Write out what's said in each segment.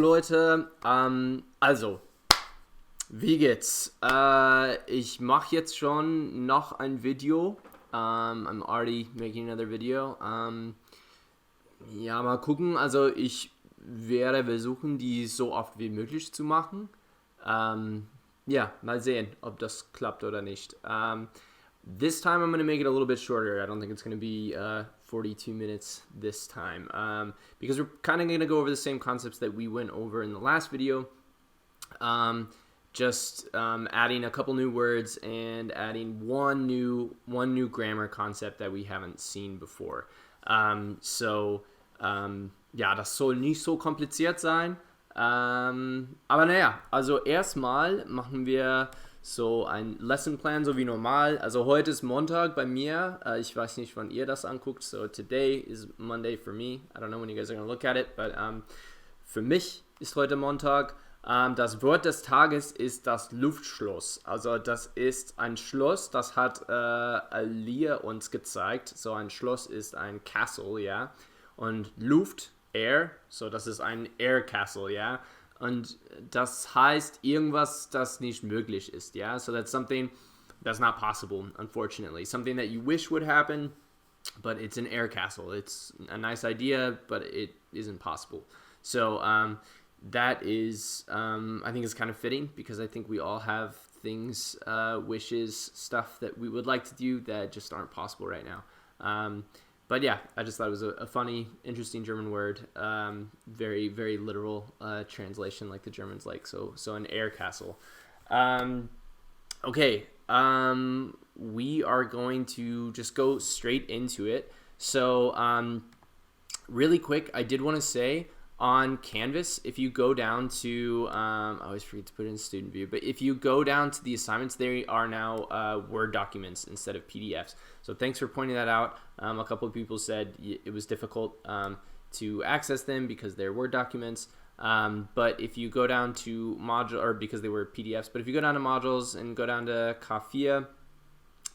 Leute, also, wie geht's? Ich mache jetzt schon noch ein Video. I'm already making another video. Ja, mal gucken. Also ich werde versuchen, die so oft wie möglich zu machen. Ja, mal sehen, ob das klappt oder nicht. This time I'm going to make it a little bit shorter. I don't think it's going to be 42 minutes this time. Because we're kind of going to go over the same concepts that we went over in the last video. Just adding a couple new words and adding one new grammar concept that we haven't seen before. Ja, das soll nicht so kompliziert sein. Aber naja, also erstmal machen wir so ein Lesson Plan, so wie normal. Also heute ist Montag bei mir. Ich weiß nicht, wann ihr das anguckt. So today is Monday for me. I don't know when you guys are going to look at it, but für mich ist heute Montag. Das Wort des Tages ist das Luftschloss. Also das ist ein Schloss, das hat Alia uns gezeigt. So ein Schloss ist ein Castle, ja. Und Luft, Air, so das ist ein Air Castle, ja. Und das heißt irgendwas, das nicht möglich ist, ja. So that's something that's not possible, unfortunately. Something that you wish would happen, but it's an air castle. It's a nice idea, but it isn't possible. So that is, I think it's kind of fitting because I think we all have things, wishes, stuff that we would like to do that just aren't possible right now. But yeah, I just thought it was a funny, interesting German word. Very, very literal translation like the Germans like. So an air castle. Okay, we are going to just go straight into it. So really quick, I did want to say on Canvas, if you go down to, I always forget to put it in student view, but if you go down to the assignments, they are now Word documents instead of PDFs. So thanks for pointing that out. A couple of people said it was difficult to access them because they're Word documents. But if you go down to module, or because they were PDFs, but if you go down to modules and go down to K4,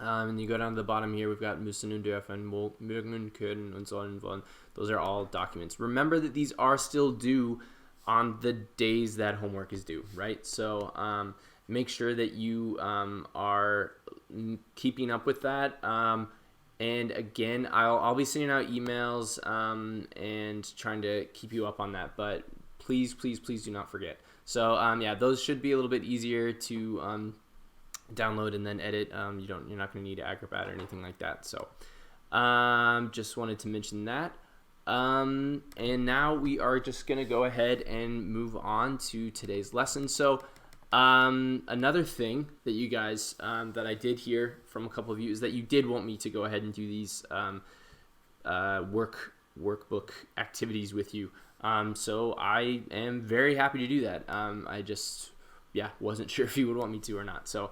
and you go down to the bottom here, we've got Müssen und Dürfen, mögen, können und sollen, wollen. Those are all documents. Remember that these are still due on the days that homework is due, right? So make sure that you are keeping up with that. And again, I'll be sending out emails and trying to keep you up on that. But please, please, please do not forget. So yeah, those should be a little bit easier to download and then edit. You're not going to need Acrobat or anything like that. So just wanted to mention that. And now we are just going to go ahead and move on to today's lesson. So another thing that you guys that I did hear from a couple of you is that you did want me to go ahead and do these workbook activities with you. So I am very happy to do that. I just wasn't sure if you would want me to or not. So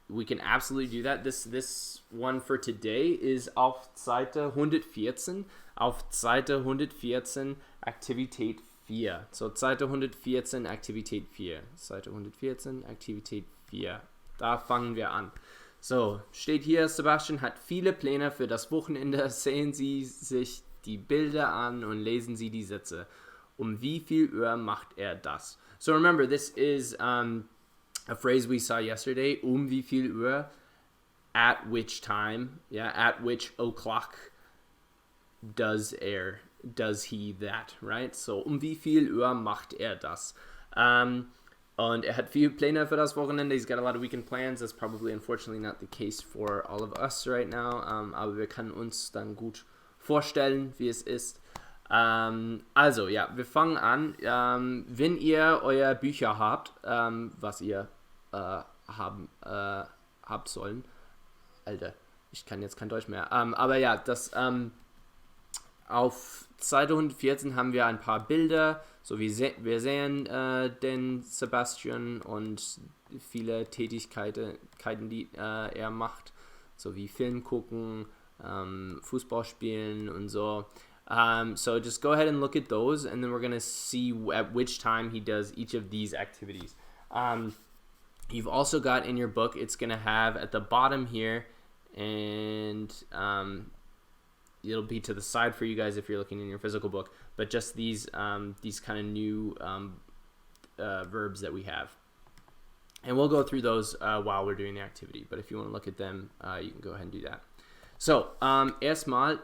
we can absolutely do that. This one for today is auf Seite 114. Auf Seite 114, Aktivität 4. So Seite 114, Aktivität 4. Seite 114, Aktivität 4. Da fangen wir an. So, steht hier, Sebastian hat viele Pläne für das Wochenende. Sehen Sie sich die Bilder an und lesen Sie die Sätze. Um wie viel Uhr macht er das? So remember, this is a phrase we saw yesterday. Um wie viel Uhr? At which time? Yeah, at which o'clock does he that, right? So um wie viel Uhr macht er das? Und er hat viele Pläne für das Wochenende. He's got a lot of weekend plans. That's probably unfortunately not the case for all of us right now. Aber wir können uns dann gut vorstellen, wie es ist. Also ja, wir fangen an. Wenn ihr euer Bücher habt, was ihr habt sollen. Alter, ich kann jetzt kein Deutsch mehr. Aber ja, das auf Seite 114 haben wir ein paar Bilder. So wir sehen den Sebastian und viele Tätigkeiten, die er macht. So wie Film gucken, Fußball spielen und so. So just go ahead and look at those, and then we're going to see at which time he does each of these activities. You've also got in your book, it's going to have at the bottom here, and it'll be to the side for you guys if you're looking in your physical book, but just these kind of new verbs that we have. And we'll go through those while we're doing the activity, but if you want to look at them, you can go ahead and do that. So, erstmal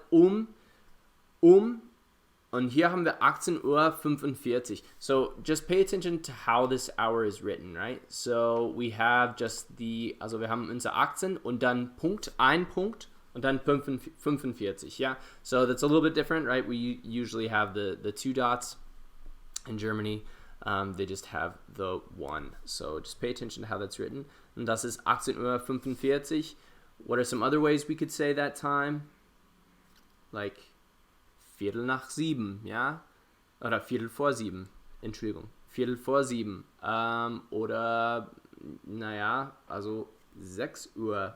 und hier haben wir 18:45 Uhr. So, just pay attention to how this hour is written, right? So, we have just also wir haben unser 18 und dann Punkt, ein Punkt und dann 45, yeah? So, that's a little bit different, right? We usually have the two dots. In Germany, they just have the one. So, just pay attention to how that's written. Und das ist 18:45 Uhr. What are some other ways we could say that time? Like 7:15, ja? Oder 7:15, Entschuldigung. 7:15. Oder, naja, also 6:45 Uhr.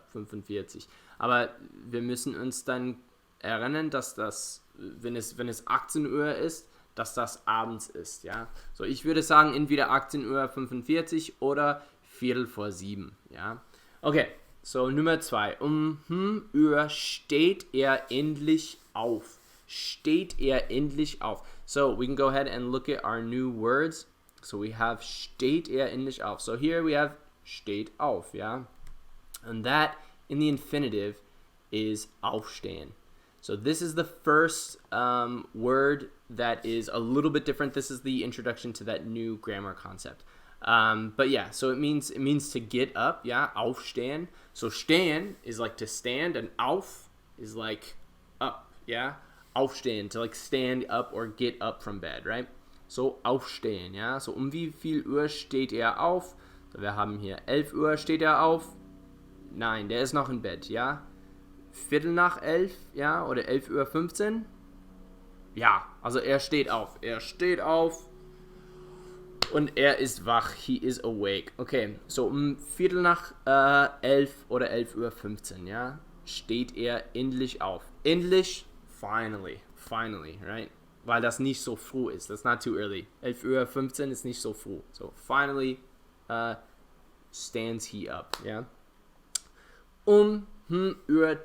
Aber wir müssen uns dann erinnern, dass das, wenn es 18 Uhr ist, dass das abends ist, ja? So, ich würde sagen, entweder 18:45 Uhr oder 7:15, ja? Okay. So, Nummer 2. Uhr steht er endlich auf. Steht er endlich auf. So, we can go ahead and look at our new words. So, we have steht er endlich auf. So, here we have steht auf, yeah? And that, in the infinitive, is aufstehen. So, this is the first word that is a little bit different. This is the introduction to that new grammar concept. But yeah, so it means to get up, yeah, aufstehen. So stehen is like to stand, and auf is like up, yeah, aufstehen, to like stand up or get up from bed, right? So aufstehen, ja, so wie viel Uhr steht er auf? So, wir haben hier 11 Uhr steht er auf. Nein, der ist noch im Bett, ja. 11:15, ja, oder 11:15 Uhr. Ja, also er steht auf. Er steht auf. Und er ist wach. He is awake. Okay, so 11:15 oder 11:15 Uhr, ja, steht er endlich auf. Endlich, finally, right? Weil das nicht so früh ist. That's not too early. 11:15 Uhr ist nicht so früh. So, finally stands he up, ja. Uhr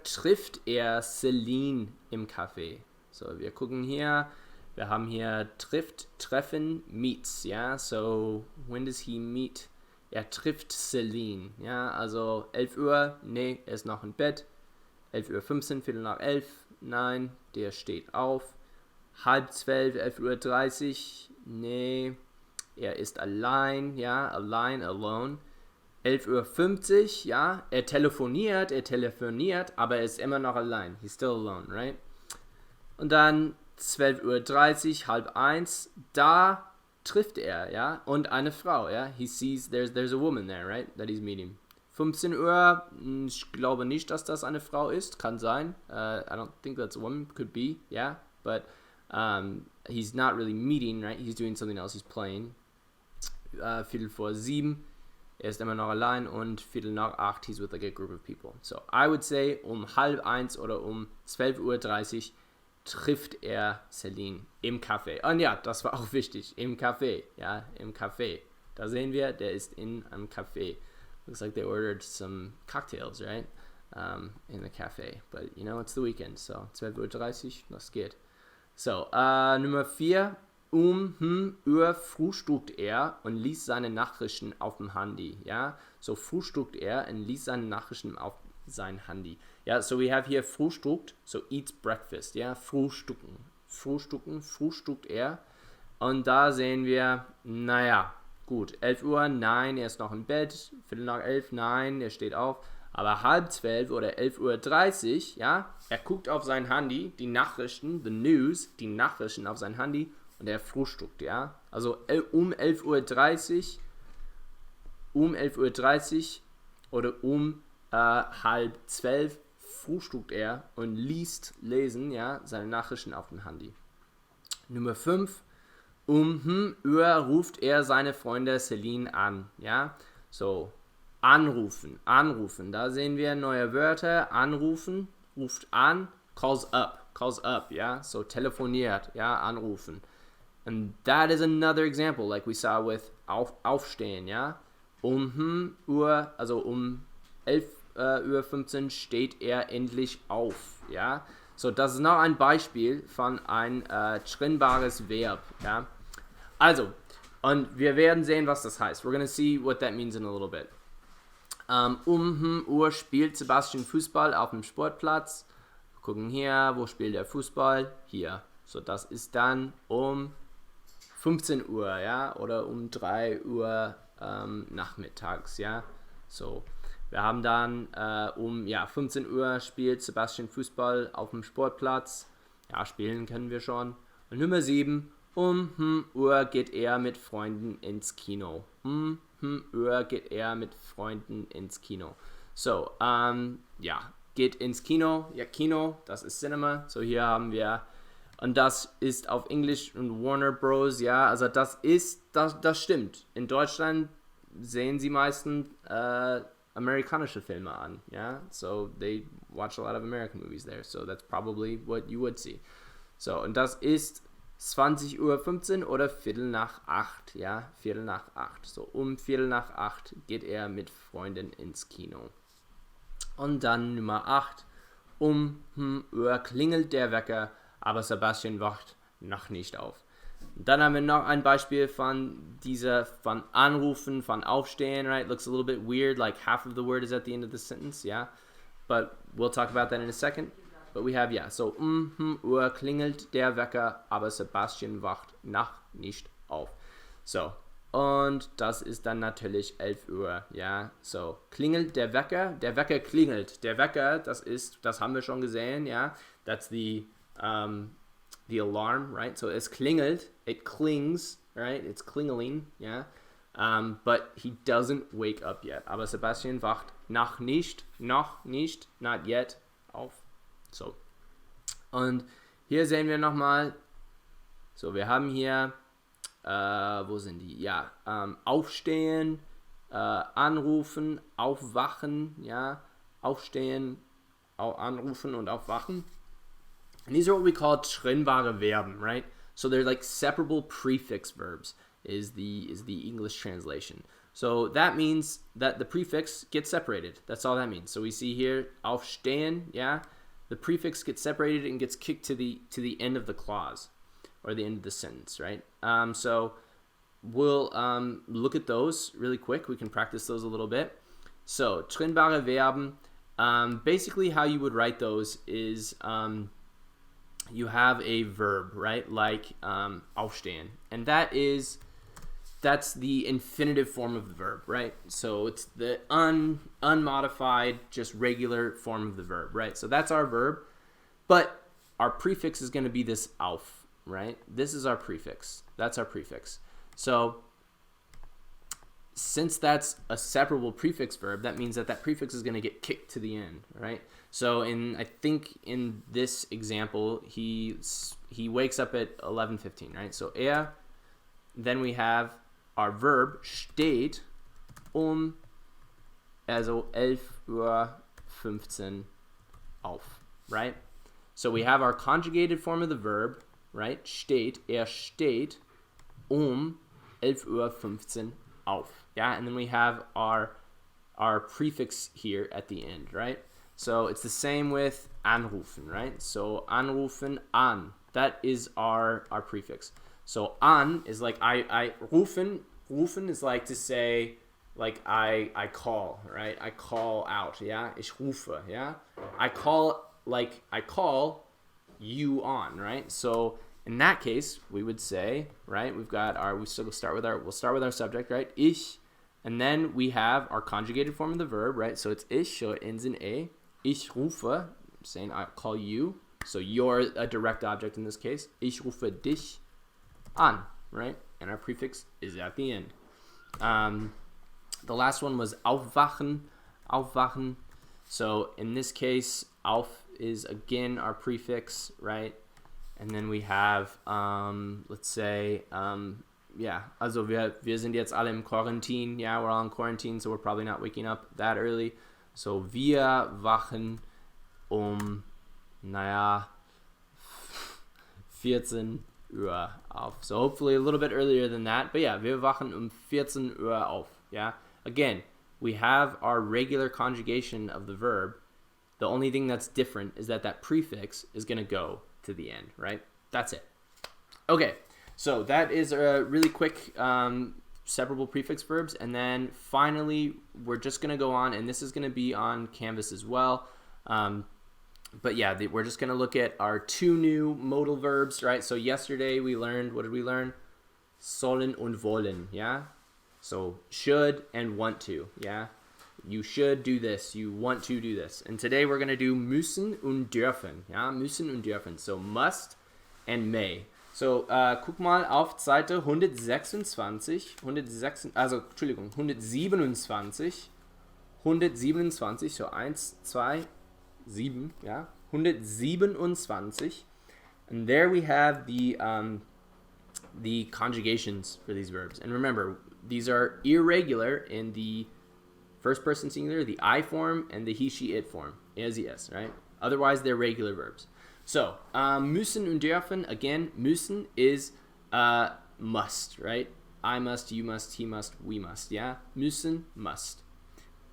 trifft er Celine im Café. So, wir gucken hier. Wir haben hier trifft, treffen, meets, ja, so, when does he meet? Er trifft Celine, ja, also 11 Uhr, nee, er ist noch im Bett, 11:15 Uhr, 11:15, nein, der steht auf, 11:30, 11:30 Uhr, nee, er ist allein, ja, alone, 11:50 Uhr, ja, er telefoniert, aber er ist immer noch allein, he's still alone, right? Und dann 12:30 Uhr, 12:30, da trifft er, ja, und eine Frau, ja. He sees there's a woman there, right, that he's meeting. 15 Uhr, ich glaube nicht, dass das eine Frau ist, kann sein. I don't think that's a woman, could be, yeah, but he's not really meeting, right, he's doing something else, he's playing. 7:15, er ist immer noch allein, und 7:45, he's with like a group of people. So, I would say 12:30 oder 12:30 Uhr trifft er Celine im Café. Und ja, das war auch wichtig, im Café, ja, im Café. Da sehen wir, der ist in einem Café. Looks like they ordered some cocktails, right, in the café. But, you know, it's the weekend, so 12:30 Uhr, das geht. So, Nummer 4, Uhr frühstückt er und liest seine Nachrichten auf dem Handy, ja. So, frühstückt er und liest seine Nachrichten auf sein Handy. Yeah, so we have here frühstückt, so eats breakfast, ja, frühstückt er. Und da sehen wir, naja, gut, 11 Uhr, nein, er ist noch im Bett, 11:15, nein, er steht auf, aber 11:30 oder 11:30 Uhr, ja, er guckt auf sein Handy, die Nachrichten, the news, die Nachrichten auf sein Handy, und er frühstückt, ja, also 11:30 oder 11:30 frühstückt er und lesen, ja, seine Nachrichten auf dem Handy. Nummer 5, Uhr ruft er seine Freundin Celine an, ja, so, anrufen, da sehen wir neue Wörter, anrufen, ruft an, calls up, ja, so telefoniert, ja, anrufen. And that is another example, like we saw with aufstehen, ja, Uhr, also 11:15 Uhr steht er endlich auf, ja. So, das ist noch ein Beispiel von ein trennbares Verb, ja. Also, und wir werden sehen, was das heißt. We're gonna see what that means in a little bit. Uhr spielt Sebastian Fußball auf dem Sportplatz. Wir gucken hier, wo spielt der Fußball? Hier. So, das ist dann um 15 Uhr, ja, oder um 3 Uhr nachmittags, ja. So, wir haben dann 15 Uhr spielt Sebastian Fußball auf dem Sportplatz. Ja, spielen können wir schon. Und Nummer 7, Uhr geht er mit Freunden ins Kino. Uhr geht er mit Freunden ins Kino. So, geht ins Kino. Ja, Kino, das ist Cinema. So, hier haben wir, und das ist auf Englisch und Warner Bros. Ja, also das stimmt. In Deutschland sehen sie meistens amerikanische Filme an. Ja, so they watch a lot of American movies there. So that's probably what you would see. So, und das ist 20:15 Uhr oder Viertel nach 8, ja, Viertel nach 8. So, um Viertel nach 8 geht er mit Freunden ins Kino. Und dann Nummer 8, Uhr klingelt der Wecker, aber Sebastian wacht noch nicht auf. Und dann haben wir noch ein Beispiel von Anrufen, von Aufstehen, right? Looks a little bit weird, like half of the word is at the end of the sentence, yeah? But we'll talk about that in a second. But we have, so, Uhr klingelt der Wecker, aber Sebastian wacht noch nicht auf. So, und das ist dann natürlich 11 Uhr, ja. So, klingelt der Wecker klingelt. Der Wecker, das haben wir schon gesehen, ja. That's the alarm, right? So, es klingelt, it clings, right? It's klingeling, yeah. But he doesn't wake up yet. Aber Sebastian wacht noch nicht, not yet, auf. So, und hier sehen wir nochmal, so, wir haben hier, wo sind die? Ja, aufstehen, anrufen, aufwachen, ja, aufstehen, anrufen und aufwachen. And these are what we call trennbare Verben, right? So they're like separable prefix verbs is the English translation. So that means that the prefix gets separated. That's all that means. So we see here, aufstehen, yeah, the prefix gets separated and gets kicked to the end of the clause or the end of the sentence, right? So we'll look at those really quick. We can practice those a little bit. So trennbare Verben, basically how you would write those is you have a verb, right? Like aufstehen, and that's the infinitive form of the verb, right? So it's the unmodified, just regular form of the verb, right? So that's our verb, but our prefix is going to be this auf, right? This is our prefix. That's our prefix. So since that's a separable prefix verb, that means that prefix is going to get kicked to the end, right? So I think in this example, he wakes up at 11:15, right? So then we have our verb steht also 11:15 Uhr auf, right? So we have our conjugated form of the verb, right? Steht, steht 11:15 Uhr auf. Yeah, and then we have our prefix here at the end, right? So it's the same with anrufen, right? So anrufen, an, that is our prefix. So an is like I rufen is like to say, like I call, right? I call out, yeah? Ich rufe, yeah? I call you on, right? So in that case, we would say, right? We'll start with our subject, right? Ich, and then we have our conjugated form of the verb, right? So it's ich, so it ends in a. Ich rufe, I'm saying I call you, so you're a direct object in this case. Ich rufe dich an, right? And our prefix is at the end. The last one was aufwachen. So in this case, auf is again our prefix, right? And then we have, let's say, also wir sind jetzt alle im Quarantin, yeah, we're all in quarantine, so we're probably not waking up that early. So wir wachen 14 Uhr auf. So hopefully a little bit earlier than that. But yeah, wir wachen 14 Uhr auf. Yeah. Again, we have our regular conjugation of the verb The only thing that's different is that prefix is going to go to the end, right? That's it. Okay, so that is a really quick separable prefix verbs. And then finally, we're just going to go on, and this is going to be on Canvas as well. But yeah, we're just going to look at our 2 new modal verbs, right? So yesterday we learned, what did we learn? Sollen und wollen, yeah? So should and want to, yeah? You should do this. You want to do this. And today we're going to do müssen und dürfen. Ja, müssen und dürfen. So must and may. So guck mal auf Seite 127. 127. 127. So 1, 2, 7. Ja, 127. And there we have the conjugations for these verbs. And remember, these are irregular in the first person singular, the I form, and the he, she, it form. As yes, right? Otherwise, they're regular verbs. So, müssen und dürfen, again, müssen is must, right? I must, you must, he must, we must, yeah? Müssen, must.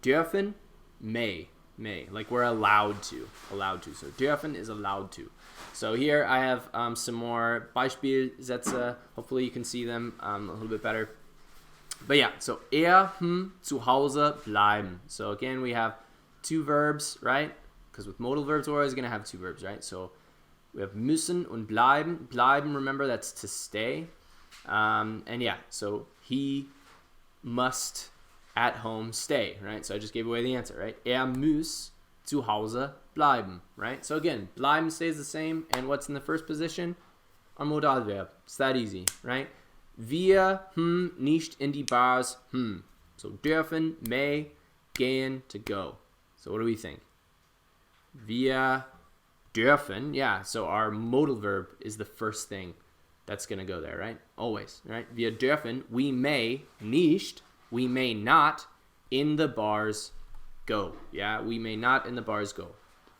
Dürfen, may. Like we're allowed to. So, dürfen is allowed to. So here I have some more Beispielsätze. Hopefully you can see them a little bit better. But yeah, so zu Hause bleiben. So again, we have 2 verbs, right? Because with modal verbs, we're always going to have 2 verbs, right? So we have müssen und bleiben. Bleiben, remember, that's to stay. And yeah, so he must at home stay, right? So I just gave away the answer, right? Muss zu Hause bleiben, right? So again, bleiben stays the same. And what's in the first position? Our modal verb. It's that easy, right? Wir nicht in die Bars. So dürfen, may, gehen, to go. So what do we think? Wir dürfen, yeah. So our modal verb is the first thing that's going to go there, right? Always, right? Wir dürfen, we may nicht, we may not in the bars go. Yeah, we may not in the bars go.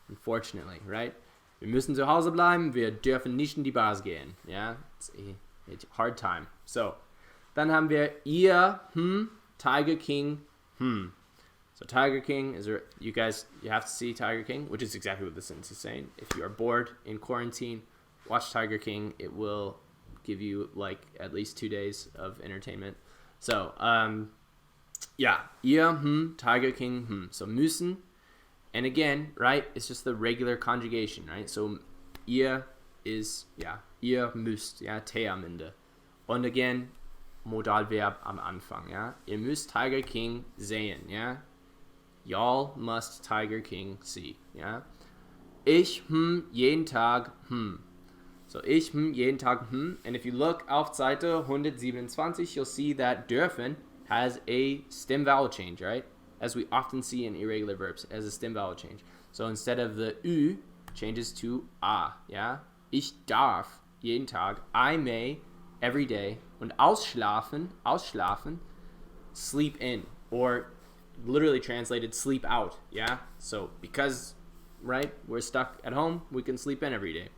Unfortunately, right? Wir müssen zu Hause bleiben, wir dürfen nicht in die Bars gehen. Yeah, it's a hard time. So, dann haben wir ihr, Tiger King, So Tiger King is, you have to see Tiger King, which is exactly what the sentence is saying. If you are bored in quarantine, watch Tiger King. It will give you like at least 2 days of entertainment. So, yeah, ihr, Tiger King, So müssen, and again, right, it's just the regular conjugation, right? So ihr is, yeah, ihr müsst, ja, T am Ende. Und again, Modalverb am Anfang, ja. Ihr müsst Tiger King sehen, ja. Y'all must Tiger King see, ja. Ich, jeden Tag, So ich, jeden Tag, And if you look auf Seite 127, you'll see that dürfen has a stem vowel change, right? As we often see in irregular verbs, as a stem vowel change. So instead of the ü, changes to a, yeah. Ich darf jeden Tag, I may every day, und ausschlafen, sleep in, or literally translated sleep out, yeah. So because, right, we're stuck at home, we can sleep in every day.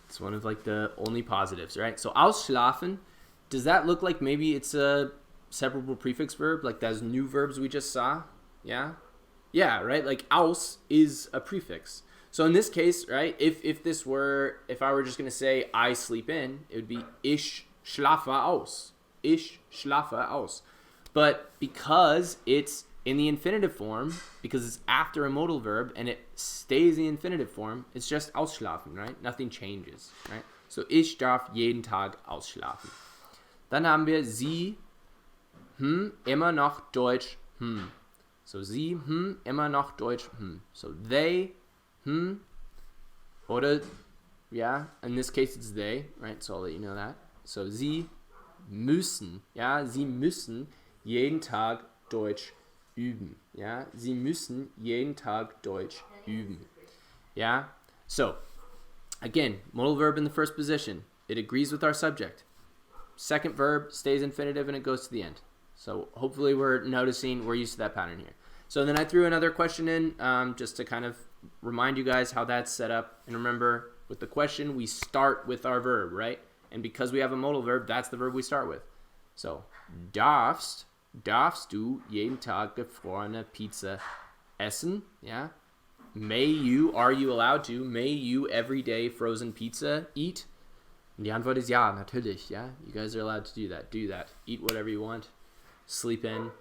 It's one of like the only positives, right? So ausschlafen, does that look like maybe it's a separable prefix verb, like those new verbs we just saw? Yeah, right. Like aus is a prefix. So in this case, right, if I were just gonna say I sleep in, it would be ich schlafe aus. Ich schlafe aus. But because it's in the infinitive form, because it's after a modal verb and it stays in the infinitive form, it's just ausschlafen, right? Nothing changes, right? So ich darf jeden Tag ausschlafen. Dann haben wir sie, immer noch Deutsch, So sie, immer noch Deutsch, So they, oder, yeah, in this case it's they, right? So I'll let you know that. So sie müssen, ja, sie müssen jeden Tag Deutsch üben, ja. Sie müssen jeden Tag Deutsch üben, yeah. So, again, modal verb in the first position. It agrees with our subject. Second verb stays infinitive and it goes to the end. So hopefully we're used to that pattern here. So then I threw another question in just to kind of remind you guys how that's set up. And remember, with the question, we start with our verb, right? And because we have a modal verb, that's the verb we start with. So, darfst du jeden Tag gefrorene Pizza essen? Yeah. Are you allowed to? May you every day frozen pizza eat? Und die Antwort ist ja, natürlich. Yeah, you guys are allowed to do that. Do that. Eat whatever you want. Sleep in.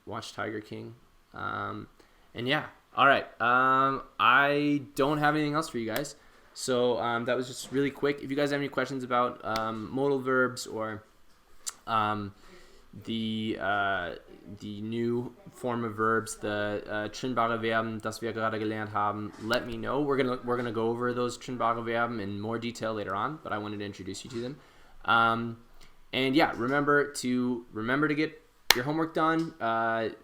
Watch Tiger King. And yeah. All right. I don't have anything else for you guys. So that was just really quick. If you guys have any questions about modal verbs or the new form of verbs, the Trennbare Verben, das wir gerade gelernt haben, let me know. We're gonna go over those Trennbare Verben in more detail later on, but I wanted to introduce you to them. And yeah, remember to get your homework done.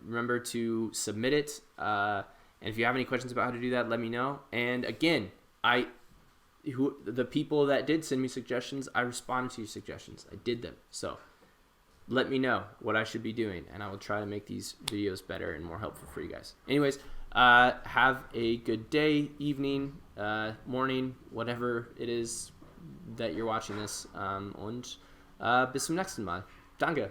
Remember to submit it. And if you have any questions about how to do that, let me know. And again, the people that did send me suggestions, I responded to your suggestions. I did them. So let me know what I should be doing, and I will try to make these videos better and more helpful for you guys. Anyways, have a good day, evening, morning, whatever it is that you're watching this. Und bis zum nächsten Mal. Danke.